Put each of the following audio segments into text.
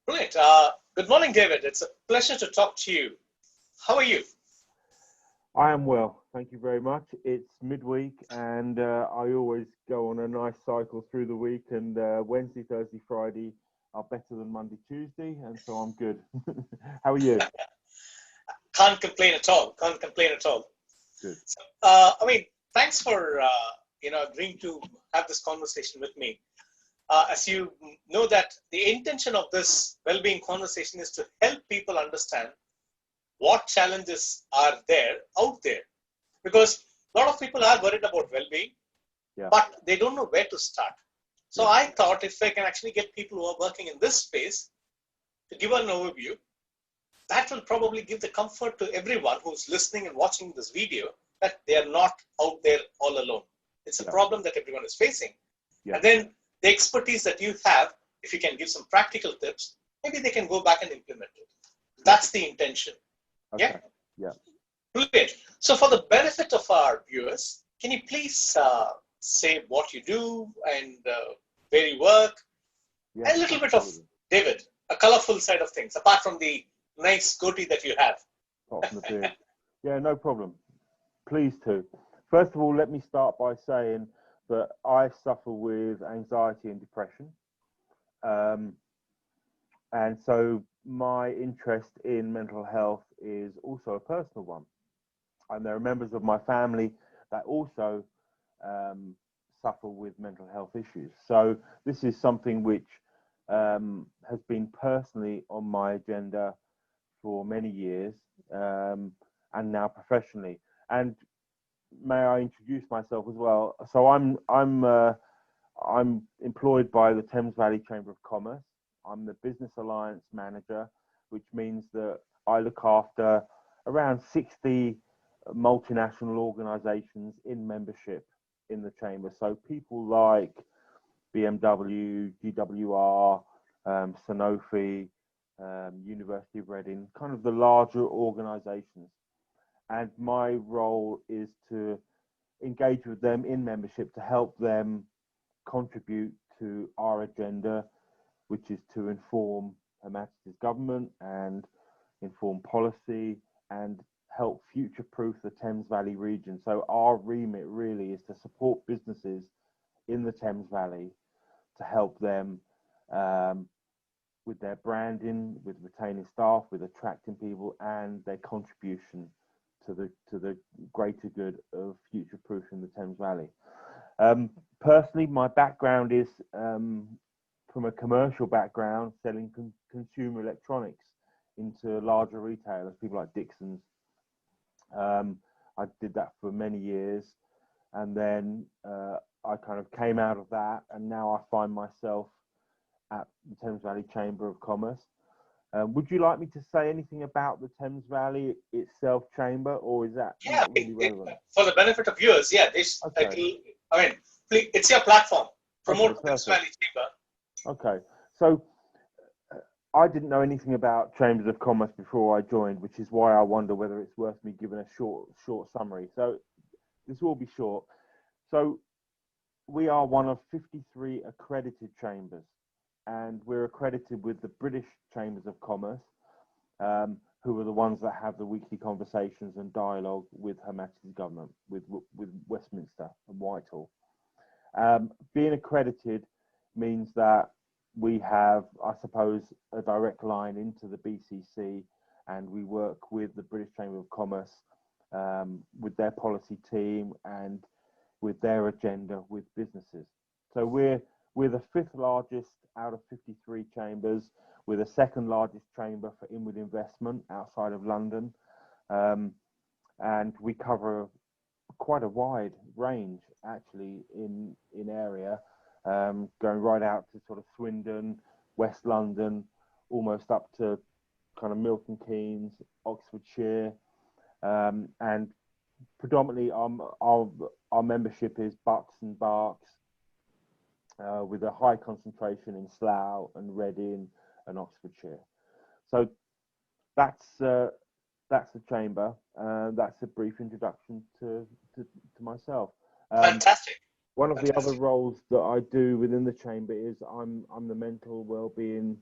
Brilliant. Good morning, David. It's a pleasure to talk to you. How are you? I am well, thank you very much. It's midweek, and I always go on a nice cycle through the week. And Wednesday, Thursday, Friday are better than Monday, Tuesday, and so I'm good. How are you? Can't complain at all. Can't complain at all. Good. So, thanks for agreeing to have this conversation with me. As you know, that the intention of this well-being conversation is to help people understand what challenges are there out there, because a lot of people are worried about well-being, Yeah, but they don't know where to start. So yeah, I thought if I can actually get people who are working in this space to give an overview, that will probably give the comfort to everyone who's listening and watching this video that they are not out there all alone. It's a yeah, problem that everyone is facing. yeah. And then the expertise that you have, if you can give some practical tips, maybe they can go back and implement it. That's the intention. Yeah, Okay. Yeah, brilliant. So for the benefit of our viewers, can you please say what you do and where you work? yeah, And a little bit of absolutely. David, a colorful side of things, apart from the nice goatee that you have. Apart from the beard. Yeah, no problem. Pleased to. First of all, let me start by saying that I suffer with anxiety and depression. Um, And so my interest in mental health is also a personal one. And there are members of my family that also um, suffer with mental health issues. So this is something which has been personally on my agenda for many years, and now professionally. And may I introduce myself as well? So I'm employed by the Thames Valley Chamber of Commerce. I'm the Business Alliance Manager, which means that I look after around 60 multinational organisations in membership in the Chamber. So people like BMW, GWR, Sanofi, University of Reading, kind of the larger organisations. And my role is to engage with them in membership to help them contribute to our agenda, which is to inform Her Majesty's government and inform policy and help future-proof the Thames Valley region. So our remit really is to support businesses in the Thames Valley to help them with their branding, with retaining staff, with attracting people, and their contribution to the greater good of future-proofing the Thames Valley. Personally, my background is from a commercial background, selling consumer electronics into larger retailers, people like Dixon's. I did that for many years, and then I kind of came out of that, and now I find myself at the Thames Valley Chamber of Commerce. Would you like me to say anything about the Thames Valley itself chamber, or is that Yeah, not really relevant? for the benefit of viewers, yeah, this, Okay, it's your platform. okay, Promote Thames perfect. Valley Chamber. Okay, so I didn't know anything about chambers of commerce before I joined, which is why I wonder whether it's worth me giving a short summary. So this will be short. So we are one of 53 accredited chambers, and we're accredited with the British Chambers of Commerce, who are the ones that have the weekly conversations and dialogue with Her Majesty's government, with Westminster and Whitehall. Being accredited means that we have, I suppose, a direct line into the BCC, and we work with the British Chamber of Commerce, with their policy team and with their agenda with businesses. So we're the fifth largest out of 53 chambers. We're the second largest chamber for inward investment outside of London, and we cover quite a wide range actually in area, going right out to sort of Swindon, West London, almost up to kind of Milton Keynes, Oxfordshire, and predominantly our membership is Bucks and Berks, with a high concentration in Slough and Reading and Oxfordshire. So that's uh, that's the chamber. That's a brief introduction to myself. Um, Fantastic. One of the other Fantastic. roles that I do within the chamber is I'm the mental wellbeing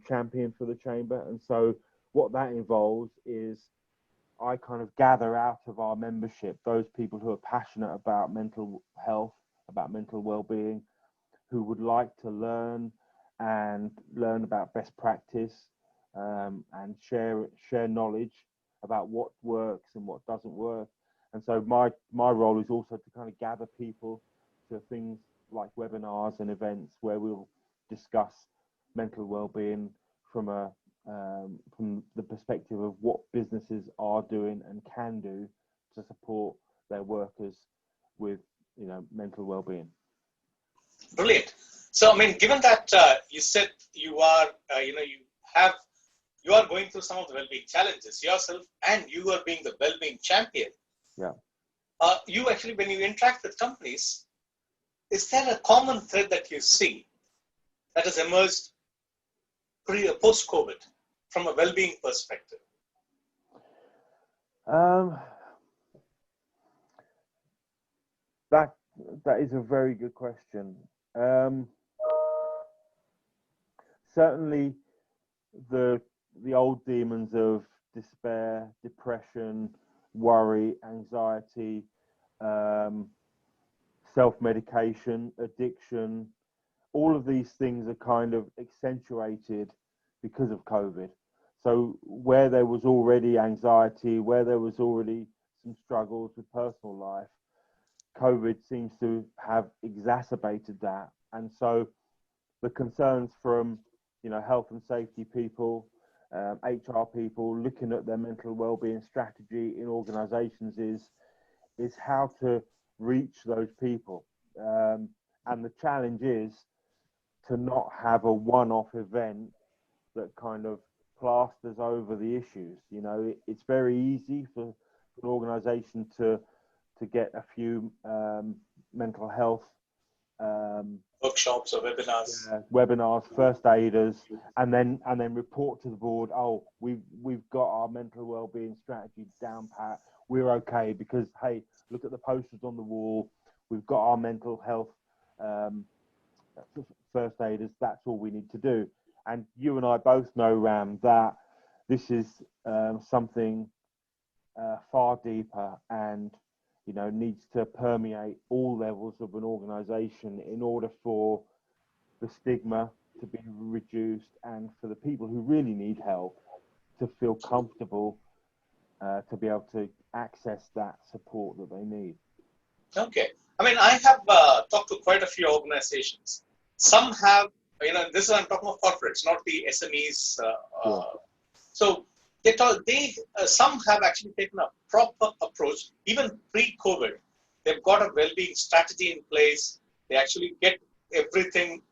champion for the chamber. And so what that involves is I kind of gather out of our membership those people who are passionate about mental health, about mental well-being, who would like to learn about best practice, and share knowledge about what works and what doesn't work. And so my role is also to kind of gather people to things like webinars and events where we'll discuss mental well-being from from the perspective of what businesses are doing and can do to support their workers with mental well-being. Brilliant. So, I mean, given that you said you are, you are going through some of the well-being challenges yourself, and you are being the well-being champion. Yeah. You actually, when you interact with companies, is there a common thread that you see that has emerged pre or post-COVID from a well-being perspective? That is a very good question. Certainly, the old demons of despair, depression, worry, anxiety, self-medication, addiction, all of these things are kind of accentuated because of COVID. So where there was already anxiety, where there was already some struggles with personal life, COVID seems to have exacerbated that. And so the concerns from, health and safety people, HR people looking at their mental well-being strategy in organizations is how to reach those people. And the challenge is to not have a one-off event that kind of plasters over the issues. It's very easy for an organization to get a few mental health Workshops or webinars, webinars, first aiders, and then report to the board. Oh, we've got our mental well-being strategy down pat. We're okay because, hey, look at the posters on the wall. We've got our mental health first aiders. That's all we need to do. And you and I both know, Ram, that this is something far deeper and needs to permeate all levels of an organization in order for the stigma to be reduced and for the people who really need help to feel comfortable to be able to access that support that they need. Okay. I mean, I have talked to quite a few organizations. Some have, this is, I'm talking of corporates, not the SMEs. Sure. So some have actually taken a proper approach, even pre-COVID. They've got a well-being strategy in place. They actually get everything,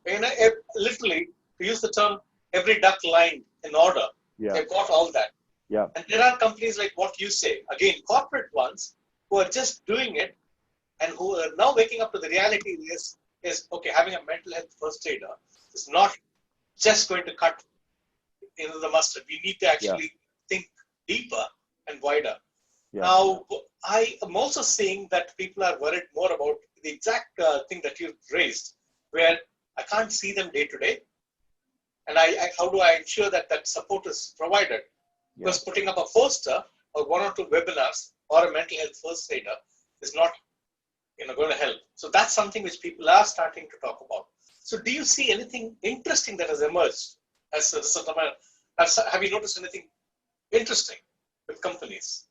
literally, to use the term, every duck lined in order. Yeah. They've got all that. Yeah. And there are companies like what you say, again, corporate ones, who are just doing it and who are now waking up to the reality is okay, having a mental health first aider is not just going to cut the mustard. We need to actually think deeper and wider. Yeah. Now, I am also seeing that people are worried more about the exact thing that you raised, where I can't see them day to day. And how do I ensure that that support is provided? Yeah. Because putting up a poster or one or two webinars or a mental health first aider is not going to help. So that's something which people are starting to talk about. So do you see anything interesting that has emerged as a result of have you noticed anything interesting with companies?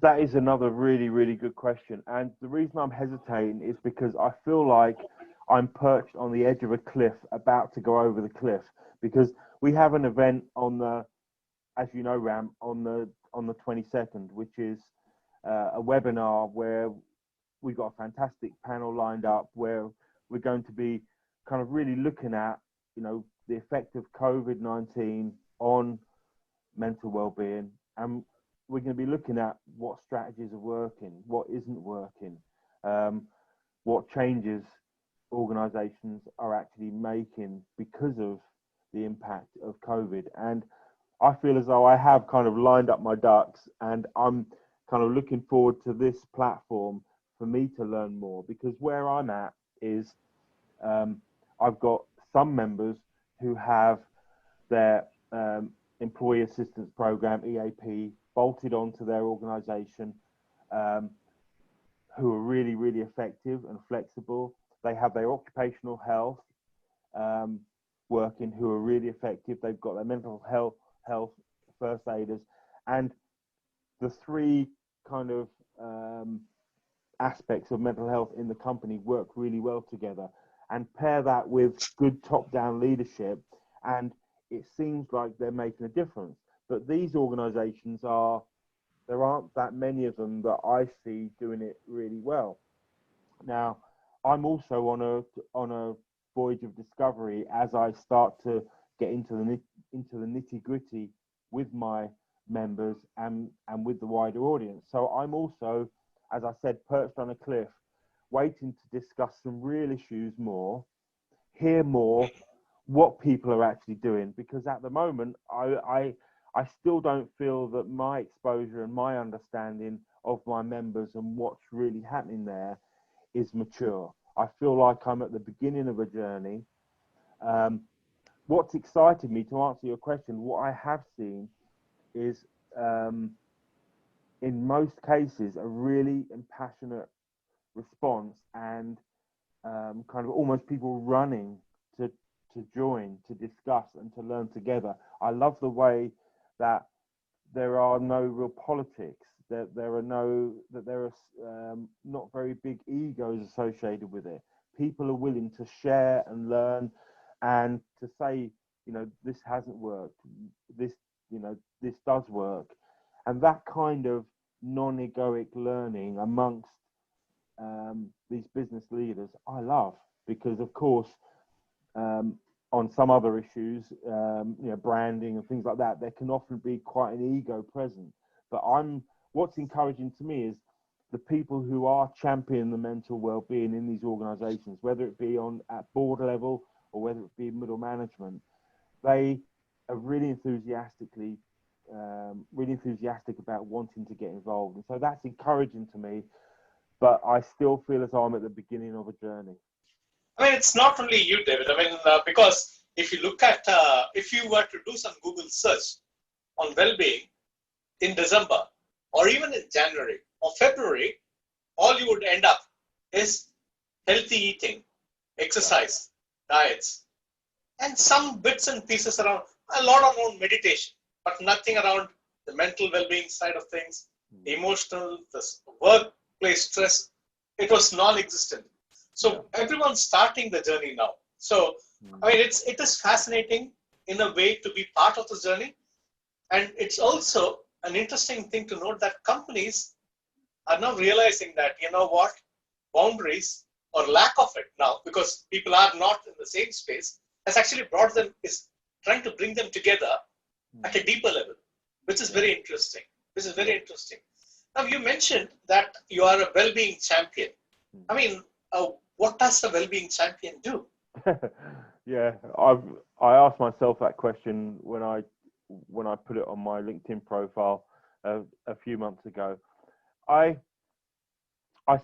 That is another really, really good question. And the reason I'm hesitating is because I feel like I'm perched on the edge of a cliff, about to go over the cliff, because we have an event on the, as you know, Ram, on the 22nd, which is a webinar where we've got a fantastic panel lined up where we're going to be kind of really looking at, the effect of COVID-19 on mental well-being. And we're going to be looking at what strategies are working, what isn't working, what changes organizations are actually making because of the impact of COVID. And I feel as though I have kind of lined up my ducks, and I'm kind of looking forward to this platform for me to learn more, because where I'm at is I've got some members who have their employee assistance program, EAP, bolted onto their organization, who are really, really effective and flexible. They have their occupational health working, who are really effective. They've got their mental health first aiders, and the three kind of aspects of mental health in the company work really well together. And pair that with good top-down leadership, and it seems like they're making a difference. But these organizations there aren't that many of them that I see doing it really well. Now, I'm also on a voyage of discovery as I start to get into the nitty-gritty with my members and with the wider audience. So I'm also, as I said, perched on a cliff, waiting to discuss some real issues more, hear more what people are actually doing, because at the moment I still don't feel that my exposure and my understanding of my members and what's really happening there is mature. I feel like I'm at the beginning of a journey. What's excited me, to answer your question, what I have seen is in most cases a really impassionate response, and kind of almost people running to join, to discuss and to learn together. I love the way that there are no real politics, that there are not very big egos associated with it. People are willing to share and learn, and to say, this hasn't worked, this does work. And that kind of non-egoic learning amongst these business leaders, I love, because of course, on some other issues, branding and things like that, there can often be quite an ego present. But what's encouraging to me is the people who are championing the mental well-being in these organizations, whether it be at board level or whether it be middle management, they are really enthusiastic about wanting to get involved. And so that's encouraging to me, but I still feel as though I'm at the beginning of a journey. I mean, it's not only you, David. I mean, because if you look at, if you were to do some Google search on well-being in December, or even in January or February, all you would end up is healthy eating, exercise, diets, and some bits and pieces around, a lot around meditation, but nothing around the mental well-being side of things, emotional, the workplace stress. It was non-existent. So everyone's starting the journey now. So, I mean, it is fascinating in a way to be part of the journey. And it's also an interesting thing to note that companies are now realizing that, boundaries or lack of it now, because people are not in the same space, has actually is trying to bring them together at a deeper level, which is very interesting. Now, you mentioned that you are a well-being champion. I mean, what does a well-being champion do? Yeah, I asked myself that question when I put it on my LinkedIn profile a few months ago. I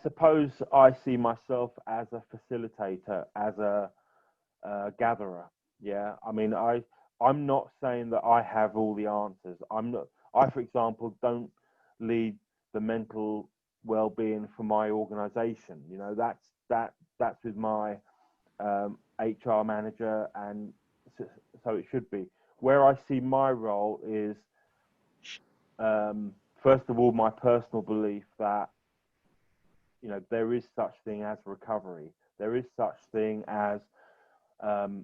suppose I see myself as a facilitator, as a gatherer. Yeah, I mean, I'm not saying that I have all the answers. I, for example, don't lead the mental well-being for my organization. That's with my HR manager, and so it should be. Where I see my role is, first of all, my personal belief that there is such thing as recovery. There is such thing as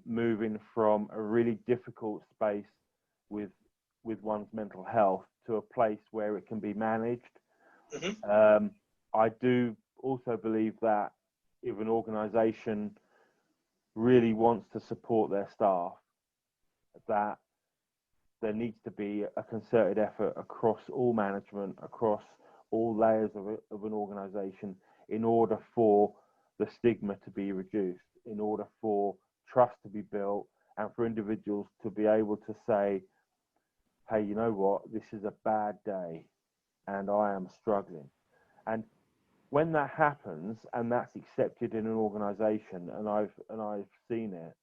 moving from a really difficult space with one's mental health to a place where it can be managed. Mm-hmm. I do also believe that if an organization really wants to support their staff, that there needs to be a concerted effort across all management, across all layers of an organization, in order for the stigma to be reduced, in order for trust to be built, and for individuals to be able to say, hey, you know what, this is a bad day and I am struggling. And when that happens and that's accepted in an organization, and I've seen it,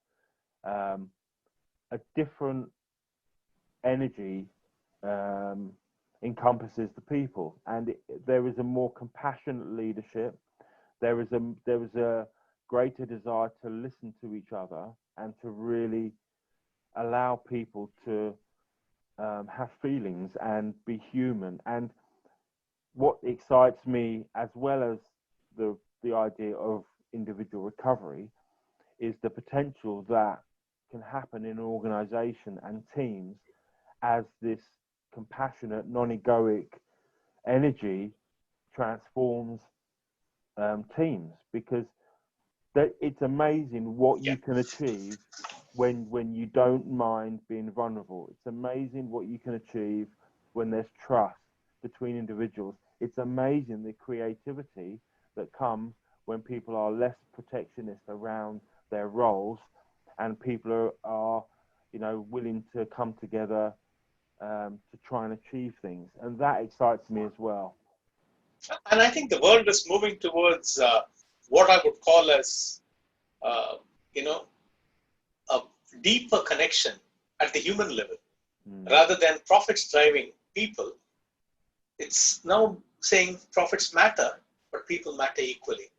a different energy encompasses the people, and there is a more compassionate leadership. There is a greater desire to listen to each other and to really allow people to have feelings and be human. And what excites me, as well as the idea of individual recovery, is the potential that can happen in an organization and teams as this compassionate, non-egoic energy transforms teams, because it's amazing what Yeah. you can achieve when you don't mind being vulnerable. It's amazing what you can achieve when there's trust between individuals. It's amazing the creativity that comes when people are less protectionist around their roles, and people are willing to come together to try and achieve things, and that excites me as well. And I think the world is moving towards what I would call as, uh, you know, a deeper connection at the human level. Rather than profits driving people, it's now saying profits matter, but people matter equally.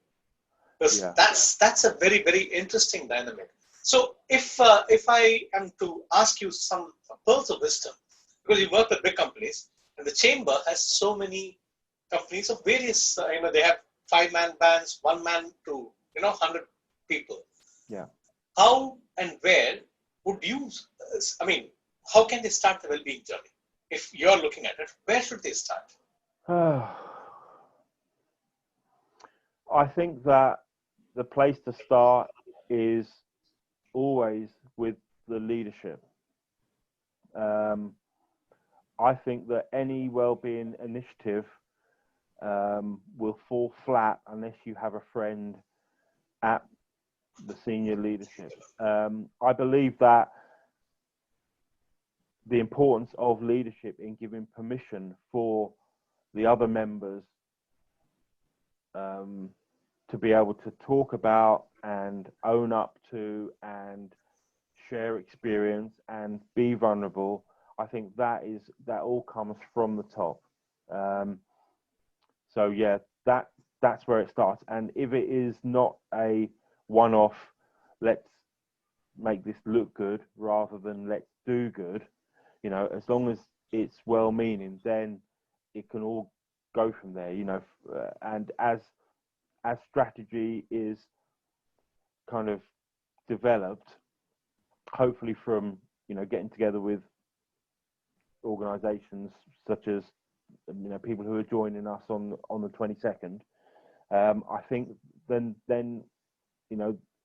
Because Yeah. that's a very, very interesting dynamic. So if I am to ask you some pearls of wisdom, because you work with big companies, and the chamber has so many companies of various, they have 5-man bands, 1-man to 100 people. Yeah. How and where would you? I mean, how can they start the well-being journey? If you're looking at it, where should they start? I think that the place to start is always with the leadership. I think that any well-being initiative will fall flat unless you have a friend at the senior leadership. I believe that the importance of leadership in giving permission for the other members to be able to talk about and own up to and share experience and be vulnerable. I think that all comes from the top. So yeah, that's where it starts. And if it is not a one-off, let's make this look good rather than let's do good, as long as it's well-meaning, then it can all go from there. And as strategy is kind of developed, hopefully from getting together with organizations such as people who are joining us on the 22nd, I think then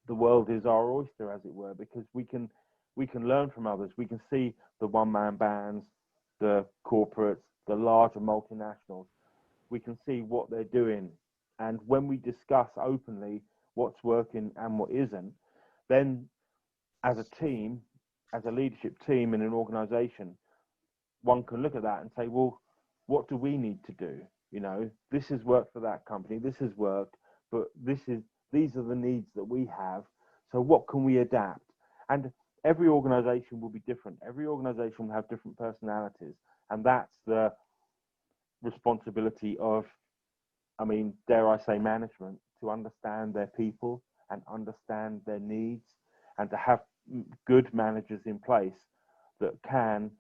the world is our oyster, as it were, because we can learn from others. We can see the one-man bands, the corporates, the larger multinationals. We can see what they're doing, and when we discuss openly what's working and what isn't, then as a team, as a leadership team in an organization, one can look at that and say, well, what do we need to do? This has worked for that company, this has worked, but these are the needs that we have. So what can we adapt? And every organization will be different. Every organization will have different personalities. And that's the responsibility of, dare I say, management, to understand their people and understand their needs, and to have good managers in place that can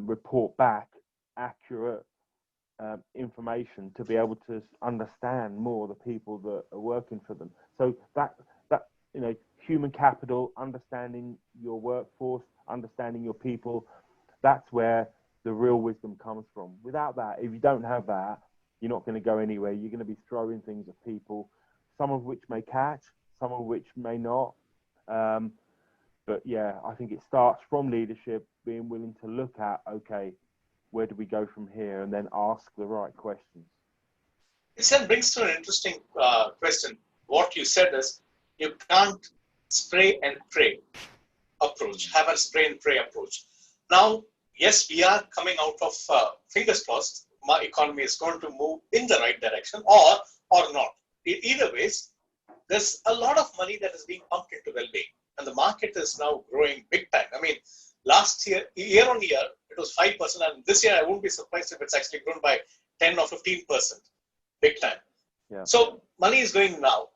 report back accurate information to be able to understand more the people that are working for them. So that human capital, understanding your workforce, understanding your people, that's where the real wisdom comes from. Without that, if you don't have that, you're not going to go anywhere. You're going to be throwing things at people, some of which may catch, some of which may not. But yeah, I think it starts from leadership, being willing to look at, okay, where do we go from here, and then ask the right questions. It then brings to an interesting question. What you said is, you can't spray and pray approach, have a spray and pray approach. Now, yes, we are coming out of, fingers crossed, my economy is going to move in the right direction, or or not. Either ways, there's a lot of money that is being pumped into well-being, and the market is now growing big time. I mean, last year, year on year, it was 5%, and this year I won't be surprised if it's actually grown by 10 or 15%, big time. Yeah. So money is going now.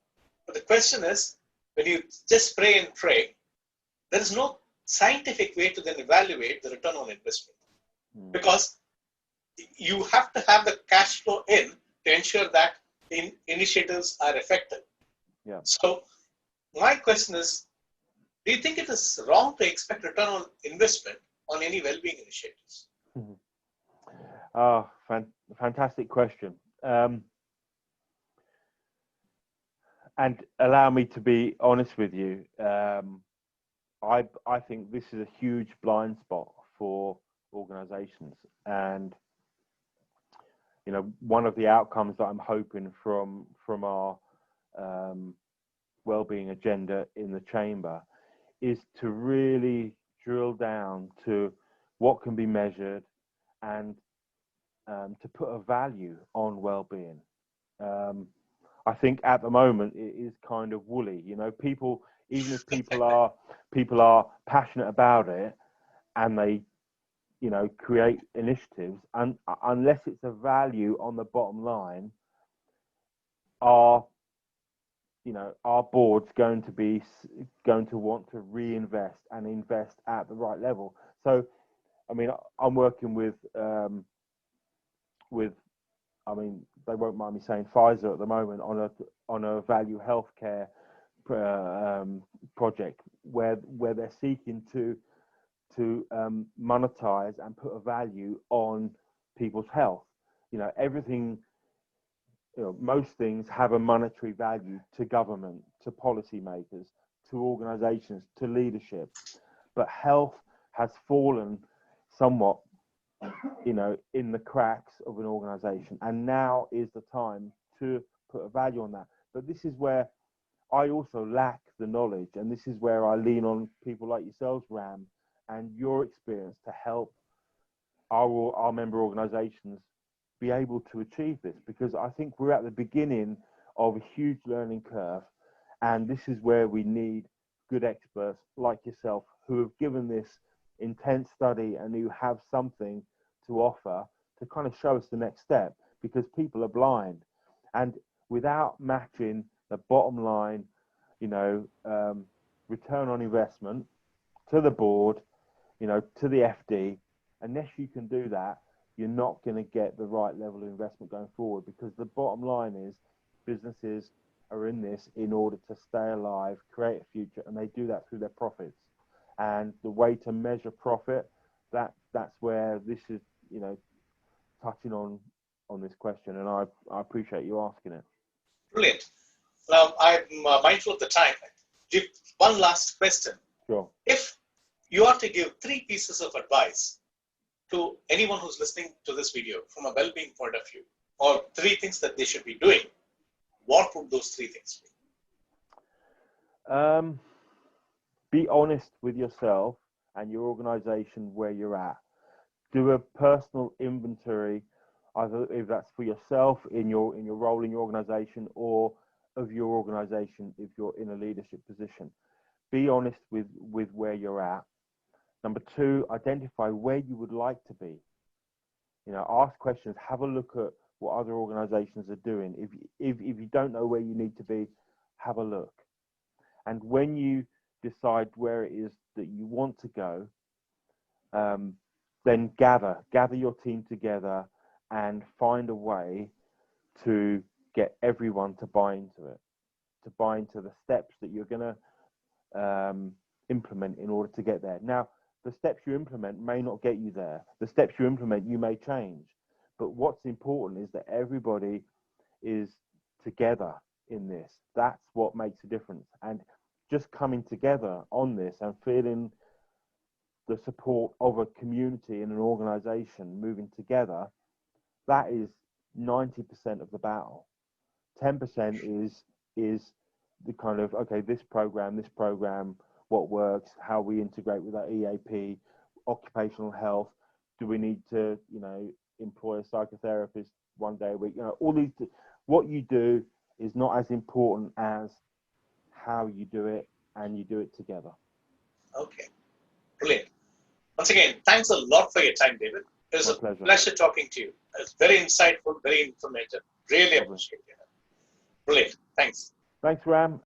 But the question is, when you just pray and pray, there is no scientific way to then evaluate the return on investment. Because you have to have the cash flow in to ensure that initiatives are effective. Yeah. So my question is, do you think it is wrong to expect return on investment on any well-being initiatives? Fantastic question. And allow me to be honest with you. I think this is a huge blind spot for organizations. And, you know, one of the outcomes that I'm hoping from our well-being agenda in the chamber is to really drill down to what can be measured and to put a value on well-being. I think at the moment it is kind of woolly. You know, people, even if people are passionate about it and they, you know, create initiatives, and unless it's a value on the bottom line, our board's going to want to reinvest and invest at the right level. So, I mean, I'm working with I mean, they won't mind me saying Pfizer at the moment on a value healthcare project where they're seeking to monetize and put a value on people's health. You know, everything. You know, most things have a monetary value to government, to policymakers, to organisations, to leadership, but health has fallen somewhat, you know, in the cracks of an organisation, and now is the time to put a value on that. But this is where I also lack the knowledge, and this is where I lean on people like yourselves, Ram, and your experience to help our member organisations be able to achieve this, because I think we're at the beginning of a huge learning curve, and this is where we need good experts like yourself who have given this intense study and who have something to offer to kind of show us the next step, because people are blind, and without matching the bottom line, you know, return on investment to the board, you know, to the FD, unless you can do that, you're not going to get the right level of investment going forward, because the bottom line is businesses are in this in order to stay alive, create a future, and they do that through their profits. And the way to measure profit, that's where this is, you know, touching on this question, and I appreciate you asking it. Brilliant. Now, I'm mindful of the time. Give one last question. Sure. If you are to give 3 pieces of advice to anyone who's listening to this video from a well-being point of view, or 3 things that they should be doing, what would those 3 things be? Be honest with yourself and your organization where you're at. Do a personal inventory, either if that's for yourself in your role in your organization, or of your organization if you're in a leadership position. Be honest with where you're at. Number 2, identify where you would like to be. You know, ask questions, have a look at what other organizations are doing. If you don't know where you need to be, have a look. And when you decide where it is that you want to go, then gather your team together and find a way to get everyone to buy into it, to buy into the steps that you're going to implement in order to get there. Now, the steps you implement may not get you there. The steps you implement, you may change. But what's important is that everybody is together in this. That's what makes a difference. And just coming together on this and feeling the support of a community and an organization moving together, that is 90% of the battle. 10% is the kind of, okay, this program, what works, how we integrate with our EAP, occupational health. Do we need to, you know, employ a psychotherapist 1 day a week? You know, all these, what you do is not as important as how you do it, and you do it together. Okay, brilliant. Once again, thanks a lot for your time, David. It was a pleasure talking to you. It's very insightful, very informative. Really appreciate it. Brilliant. Thanks. Thanks, Ram.